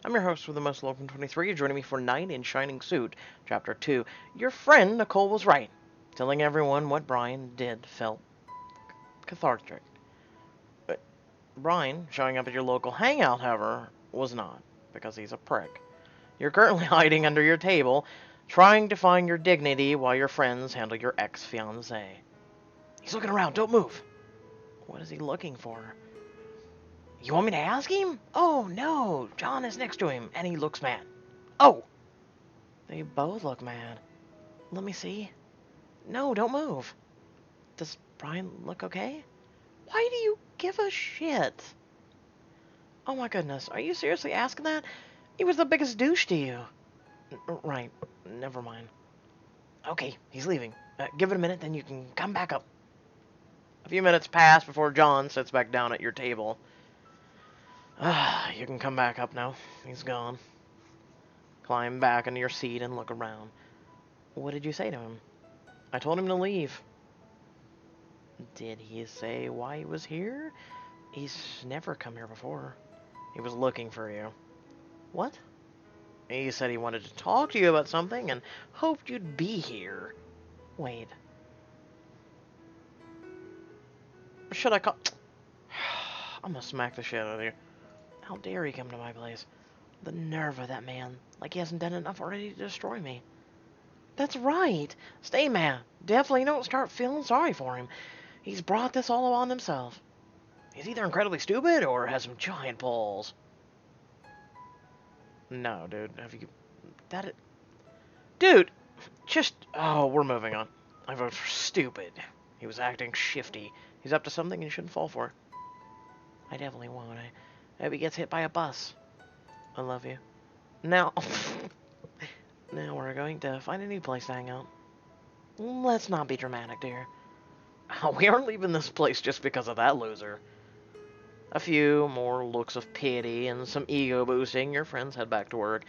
I'm your host with the most local 23. Joining me for Knight in Shining Suit, Chapter 2. Your friend Nicole was right. Telling everyone what Brian did felt cathartic. But Brian, showing up at your local hangout, however, was not, because he's a prick. You're currently hiding under your table, trying to find your dignity while your friends handle your ex-fiance. He's looking around, don't move. What is he looking for? You want me to ask him? Oh, no, John is next to him, and he looks mad. Oh! They both look mad. Let me see. No, don't move. Does Brian look okay? Why do you give a shit? Oh my goodness, are you seriously asking that? He was the biggest douche to you. Right, never mind. Okay, he's leaving. Give it a minute, then you can come back up. A few minutes pass before John sits back down at your table. You can come back up now. He's gone. Climb back into your seat and look around. What did you say to him? I told him to leave. Did he say why he was here? He's never come here before. He was looking for you. What? He said he wanted to talk to you about something and hoped you'd be here. Wait. Should I call... I'm gonna smack the shit out of you. How dare he come to my place? The nerve of that man. Like he hasn't done enough already to destroy me. That's right. Stay mad. Definitely don't start feeling sorry for him. He's brought this all on himself. He's either incredibly stupid or has some giant balls. No, dude. Have you... That... Dude! Just... Oh, we're moving on. I vote for stupid. He was acting shifty. He's up to something you shouldn't fall for. I definitely won't. I hope he gets hit by a bus. I love you. Now... now we're going to find a new place to hang out. Let's not be dramatic, dear. We aren't leaving this place just because of that loser. A few more looks of pity and some ego boosting, your friends head back to work.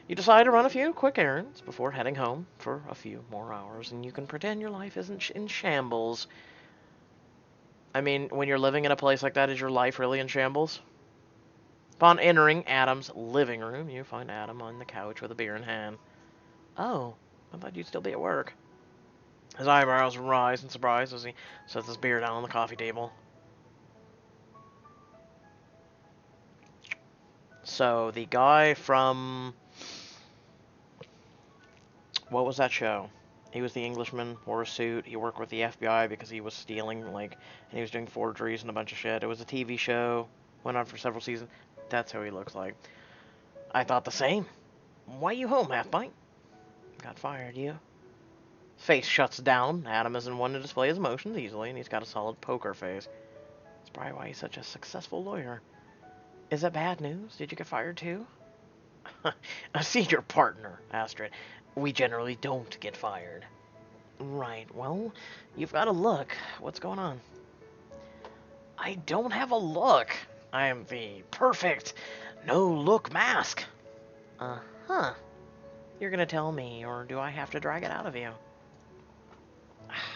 You decide to run a few quick errands before heading home for a few more hours, and you can pretend your life isn't in shambles. I mean, when you're living in a place like that, is your life really in shambles? Upon entering Adam's living room, you find Adam on the couch with a beer in hand. Oh, I thought you'd still be at work. His eyebrows rise in surprise as he sets his beer down on the coffee table. So, the guy from... What was that show? He was the Englishman, wore a suit, he worked with the FBI because he was stealing, like, and he was doing forgeries and a bunch of shit. It was a TV show, went on for several seasons. That's who he looks like. I thought the same. Why you home, half-pint? Got fired, you? Face shuts down. Adam isn't one to display his emotions easily, and he's got a solid poker face. That's probably why he's such a successful lawyer. Is that bad news? Did you get fired too? I see your partner, Astrid. We generally don't get fired. Right, well, you've got a look. What's going on? I don't have a look. I am the perfect no-look mask. Uh-huh. You're gonna tell me, or do I have to drag it out of you?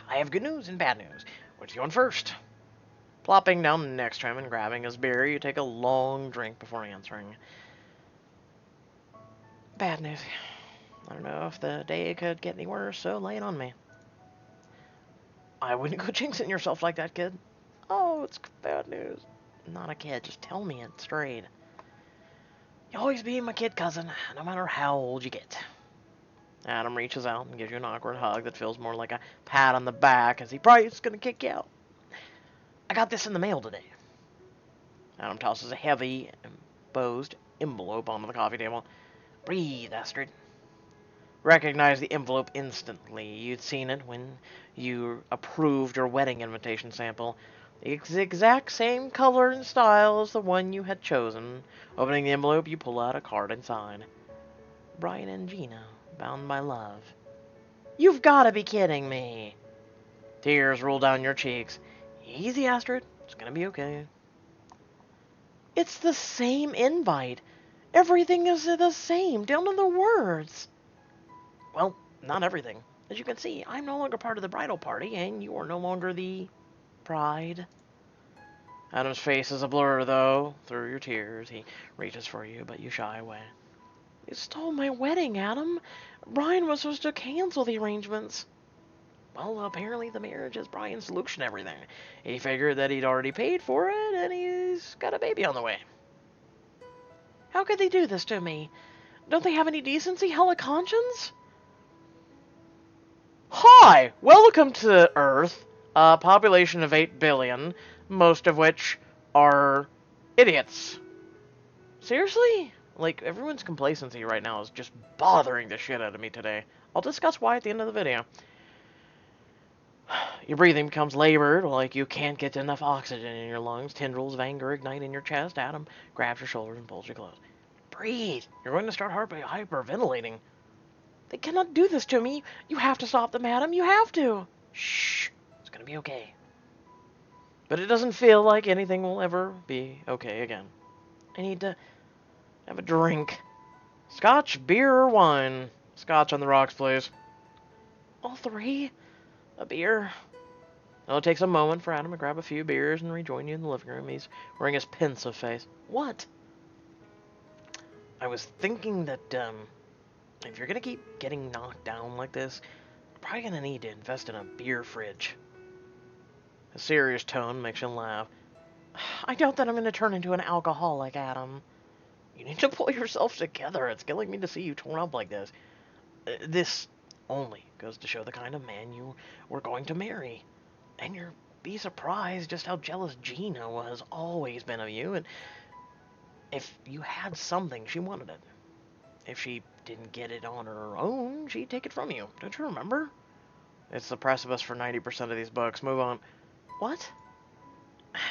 I have good news and bad news. Which you want first? Plopping down next to him and grabbing his beer, you take a long drink before answering. Bad news. I don't know if the day could get any worse, so lay it on me. I wouldn't go jinxing yourself like that, kid. Oh, it's bad news. Not a kid, just tell me it straight. You always be my kid cousin, no matter how old you get. Adam reaches out and gives you an awkward hug that feels more like a pat on the back as he probably is gonna kick you out. I got this in the mail today. Adam tosses a heavy, embossed envelope onto the coffee table. Breathe, Astrid. Recognize the envelope instantly. You'd seen it when you approved your wedding invitation sample. It's the exact same color and style as the one you had chosen. Opening the envelope, you pull out a card inside. Brian and Gina, bound by love. You've got to be kidding me. Tears roll down your cheeks. Easy, Astrid. It's gonna be okay. It's the same invite. Everything is the same, down to the words. Well, not everything. As you can see, I'm no longer part of the bridal party, and you are no longer the bride. Adam's face is a blur, though. Through your tears, he reaches for you, but you shy away. You stole my wedding, Adam. Brian was supposed to cancel the arrangements. Well, apparently the marriage is Brian's solution to everything. He figured that he'd already paid for it, and he's got a baby on the way. How could they do this to me? Don't they have any decency, hell, a conscience? Hi! Welcome to Earth, a population of 8 billion, most of which are idiots. Seriously? Like, everyone's complacency right now is just bothering the shit out of me today. I'll discuss why at the end of the video. Your breathing becomes labored, like you can't get enough oxygen in your lungs. Tendrils of anger ignite in your chest. Adam grabs your shoulders and pulls you close. Breathe! You're going to start hyperventilating. They cannot do this to me. You have to stop them, Adam. You have to. Shh. It's gonna be okay. But it doesn't feel like anything will ever be okay again. I need to have a drink. Scotch, beer, or wine? Scotch on the rocks, please. All three? A beer? Well, it takes a moment for Adam to grab a few beers and rejoin you in the living room. He's wearing his pensive face. What? I was thinking that, if you're gonna keep getting knocked down like this, you're probably gonna need to invest in a beer fridge. A serious tone makes him laugh. I doubt that I'm gonna turn into an alcoholic, Adam. You need to pull yourself together. It's killing me to see you torn up like this. This only goes to show the kind of man you were going to marry. And you'll be surprised just how jealous Gina has always been of you, and if you had something, she wanted it. If she didn't get it on her own, she'd take it from you. Don't you remember? It's the precipice for 90% of these books. Move on. What?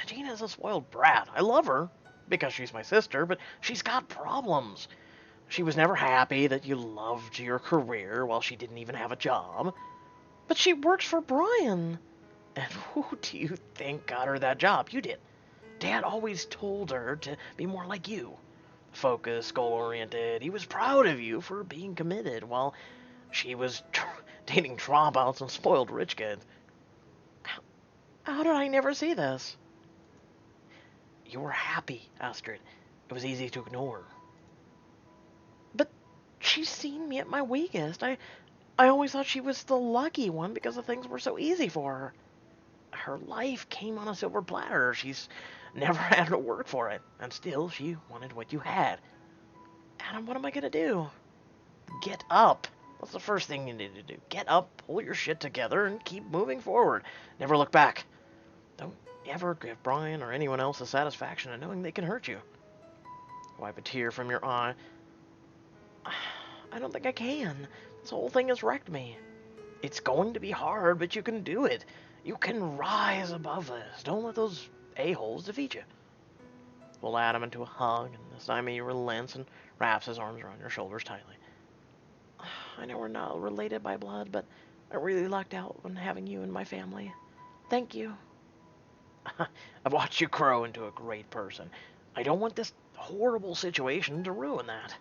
Gina's a spoiled brat. I love her, because she's my sister, but she's got problems. She was never happy that you loved your career while she didn't even have a job. But she works for Brian. And who do you think got her that job? You did. Dad always told her to be more like you. Focused, goal-oriented. He was proud of you for being committed while she was dating dropouts and spoiled rich kids. How did I never see this? You were happy, Astrid. It was easy to ignore. But she's seen me at my weakest. I always thought she was the lucky one because the things were so easy for her. Her life came on a silver platter. She's never had to work for it. And still, she wanted what you had. Adam, what am I going to do? Get up. That's the first thing you need to do. Get up, pull your shit together, and keep moving forward. Never look back. Don't ever give Brian or anyone else the satisfaction of knowing they can hurt you. Wipe a tear from your eye. I don't think I can. This whole thing has wrecked me. It's going to be hard, but you can do it. You can rise above this. Don't let those a-holes defeat you. Pull Adam into a hug, and this time he relents and wraps his arms around your shoulders tightly. I know we're not related by blood, but I really lucked out when having you in my family. Thank you. I've watched you grow into a great person. I don't want this horrible situation to ruin that.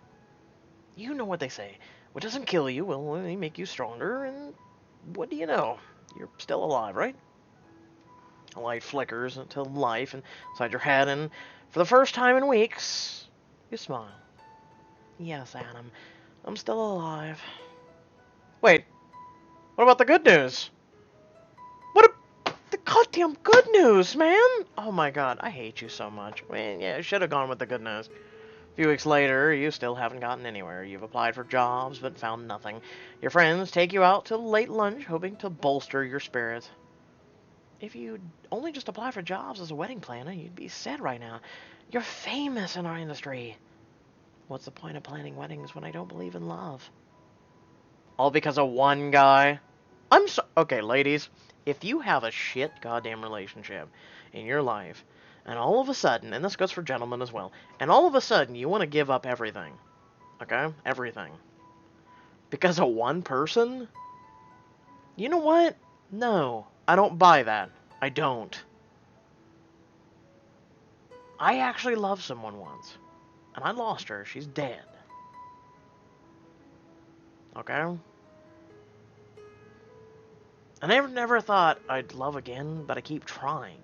You know what they say. What doesn't kill you will only make you stronger, and what do you know? You're still alive, right? A light flickers into life inside your head, and for the first time in weeks, you smile. Yes, Adam, I'm still alive. Wait, what about the good news? The goddamn good news, man! Oh my god, I hate you so much. I mean, yeah, I should have gone with the good news. A few weeks later, you still haven't gotten anywhere. You've applied for jobs, but found nothing. Your friends take you out to late lunch, hoping to bolster your spirits. If you'd only just apply for jobs as a wedding planner, you'd be set right now. You're famous in our industry. What's the point of planning weddings when I don't believe in love? All because of one guy? Okay, ladies, if you have a shit goddamn relationship in your life, and all of a sudden, and this goes for gentlemen as well, and all of a sudden you want to give up everything, okay? Everything. Because of one person? You know what? No, I don't buy that. I don't. I actually loved someone once, and I lost her. She's dead. Okay? I never thought I'd love again, but I keep trying.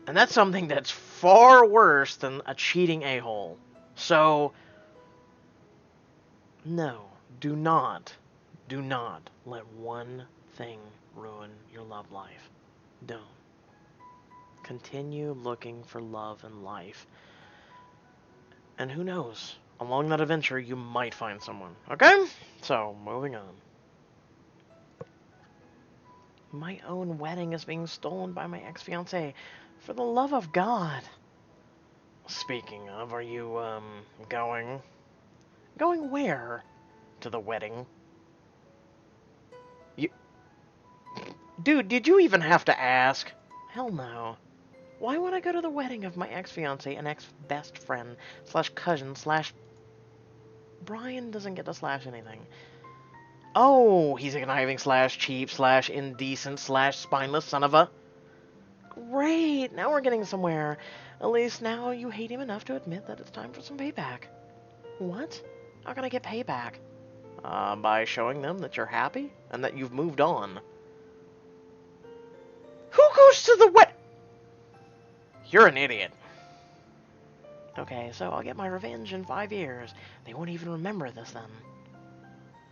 And that's something that's far worse than a cheating a-hole. So, no, do not let one thing ruin your love life. Don't. Continue looking for love in life. And who knows? Along that adventure, you might find someone. Okay? So, moving on. My own wedding is being stolen by my ex-fiance. For the love of God. Speaking of, are you, going? Going where? To the wedding? You... Dude, did you even have to ask? Hell no. Why would I go to the wedding of my ex-fiance and ex-best friend slash cousin slash... Brian doesn't get to slash anything. Oh, he's a conniving slash cheap slash indecent slash spineless son of a... Great, now we're getting somewhere. At least now you hate him enough to admit that it's time for some payback. What? How can I get payback? By showing them that you're happy and that you've moved on. Who goes to the wed... You're an idiot. Okay, so I'll get my revenge in 5 years. They won't even remember this then.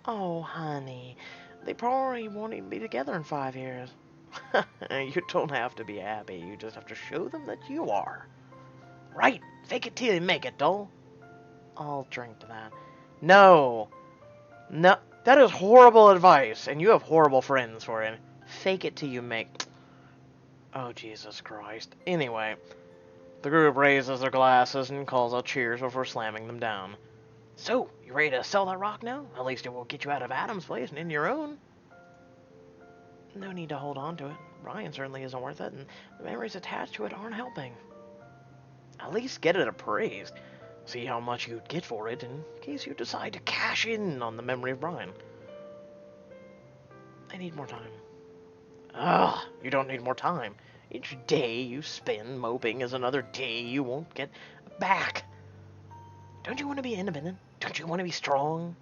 Oh, honey. They probably won't even be together in 5 years. You don't have to be happy. You just have to show them that you are. Right. Fake it till you make it, doll. I'll drink to that. No. No. That is horrible advice, and you have horrible friends for it. Fake it till you make... Oh, Jesus Christ. Anyway, the group raises their glasses and calls out cheers before slamming them down. So, you ready to sell that rock now? At least it will get you out of Adam's place and into your own. No need to hold on to it. Brian certainly isn't worth it, and the memories attached to it aren't helping. At least get it appraised. See how much you'd get for it in case you decide to cash in on the memory of Brian. I need more time. Ugh, you don't need more time. Each day you spend moping is another day you won't get back. Don't you want to be independent? Don't you want to be strong?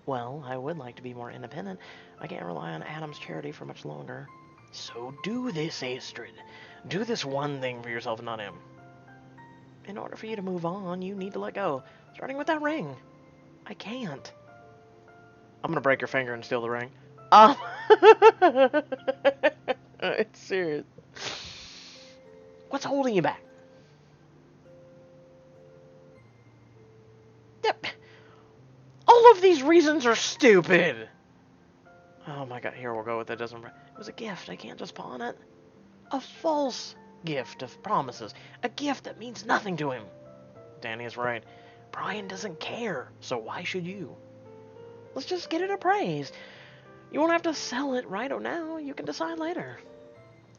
Well, I would like to be more independent. I can't rely on Adam's charity for much longer. So do this, Astrid. Do this one thing for yourself and not him. In order for you to move on, you need to let go. Starting with that ring. I can't. I'm gonna break your finger and steal the ring. It's serious. What's holding you back? Yep. All of these reasons are stupid. Oh my god, here we'll go with it. It was a gift. I can't just pawn it. A false gift of promises. A gift that means nothing to him. Danny is right. Brian doesn't care, so why should you? Let's just get it appraised. You won't have to sell it right now. You can decide later.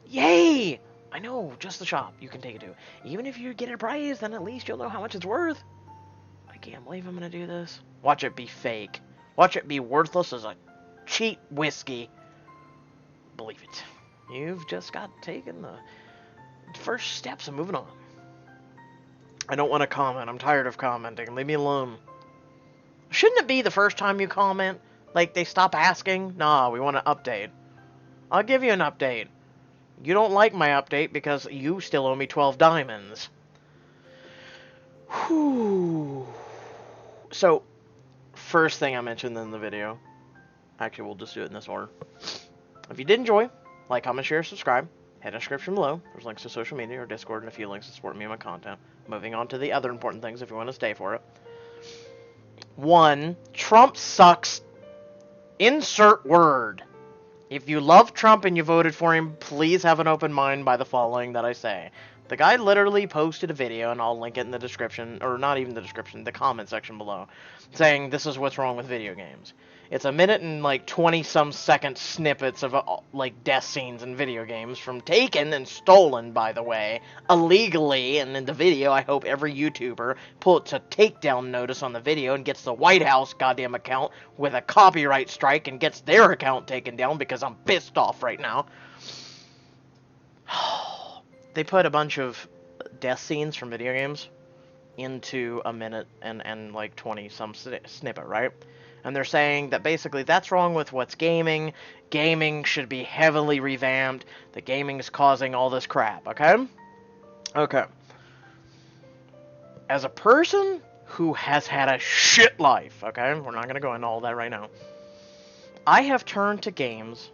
Yay! I know, just the shop you can take it to. Even if you get it appraised, then at least you'll know how much it's worth. I can't believe I'm gonna do this. Watch it be fake. Watch it be worthless as a cheap whiskey. Believe it. You've just got taken the first steps of moving on. I don't want to comment. I'm tired of commenting. Leave me alone. Shouldn't it be the first time you comment? Like, they stop asking? Nah, we want an update. I'll give you an update. You don't like my update because you still owe me 12 diamonds. Whew. So, first thing I mentioned in the video. Actually, we'll just do it in this order. If you did enjoy, like, comment, share, subscribe. Head in the description below. There's links to social media or Discord and a few links to support me and my content. Moving on to the other important things if you want to stay for it. 1. Trump sucks. Insert word. If you love Trump and you voted for him, please have an open mind by the following that I say. The guy literally posted a video, and I'll link it in the description, or not even the description, the comment section below, saying this is what's wrong with video games. It's a minute and like 20-some second snippets of like death scenes in video games from taken and stolen, by the way, illegally. And in the video, I hope every YouTuber puts a takedown notice on the video and gets the White House goddamn account with a copyright strike and gets their account taken down because I'm pissed off right now. They put a bunch of death scenes from video games into a minute and like 20-some snippet, right? And they're saying that basically that's wrong with what's gaming. Gaming should be heavily revamped. The gaming is causing all this crap, okay? Okay. As a person who has had a shit life, okay? We're not going to go into all that right now. I have turned to games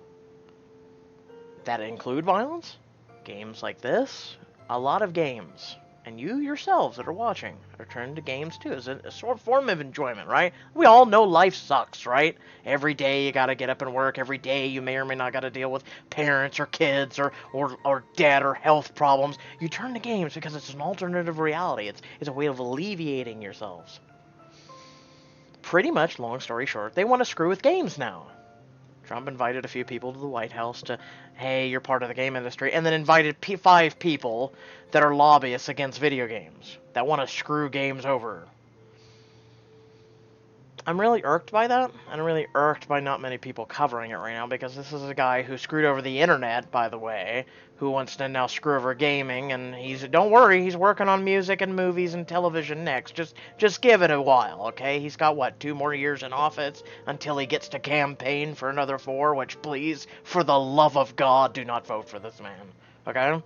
that include violence. Games like this. A lot of games. And you yourselves that are watching are turning to games too as a sort of form of enjoyment, right? We all know life sucks, right? Every day you gotta get up and work. Every day you may or may not gotta deal with parents or kids or debt or health problems. You turn to games because it's an alternative reality. It's a way of alleviating yourselves. Pretty much, long story short, they want to screw with games now. Trump invited a few people to the White House to, hey, you're part of the game industry, and then invited 5 people that are lobbyists against video games that want to screw games over. I'm really irked by that, and I'm really irked by not many people covering it right now, because this is a guy who screwed over the internet, by the way, who wants to now screw over gaming, and don't worry, he's working on music and movies and television next. Just give it a while, okay? He's got, what, 2 more years in office until he gets to campaign for another 4, which, please, for the love of God, do not vote for this man, okay?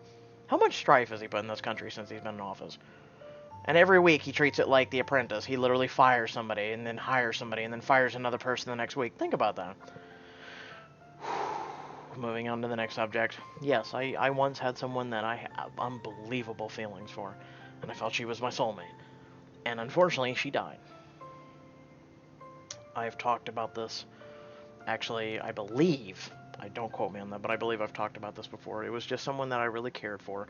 How much strife has he put in this country since he's been in office? And every week he treats it like The Apprentice. He literally fires somebody and then hires somebody and then fires another person the next week. Think about that. Moving on to the next subject. Yes, I once had someone that I had unbelievable feelings for, and I felt she was my soulmate. And unfortunately, she died. I've talked about this. Actually, I believe, don't quote me on that, but I believe I've talked about this before. It was just someone that I really cared for.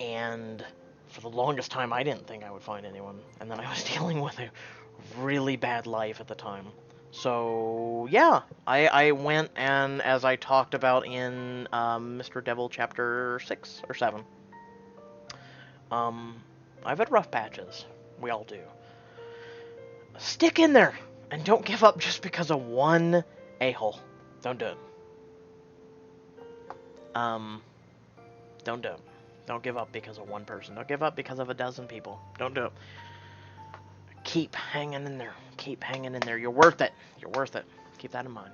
And for the longest time, I didn't think I would find anyone. And then I was dealing with a really bad life at the time. So, yeah, I went and, as I talked about in Mr. Devil chapter 6 or 7, I've had rough patches. We all do. Stick in there and don't give up just because of one a-hole. Don't do it. Don't do it. Don't give up because of one person. Don't give up because of a dozen people. Don't do it. Keep hanging in there. Keep hanging in there. You're worth it. You're worth it. Keep that in mind.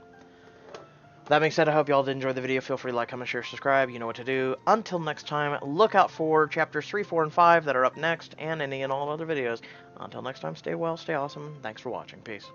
That being said, I hope you all did enjoy the video. Feel free to like, comment, share, subscribe. You know what to do. Until next time, look out for chapters 3, 4, and 5 that are up next, and any and all other videos. Until next time, stay well, stay awesome. Thanks for watching. Peace.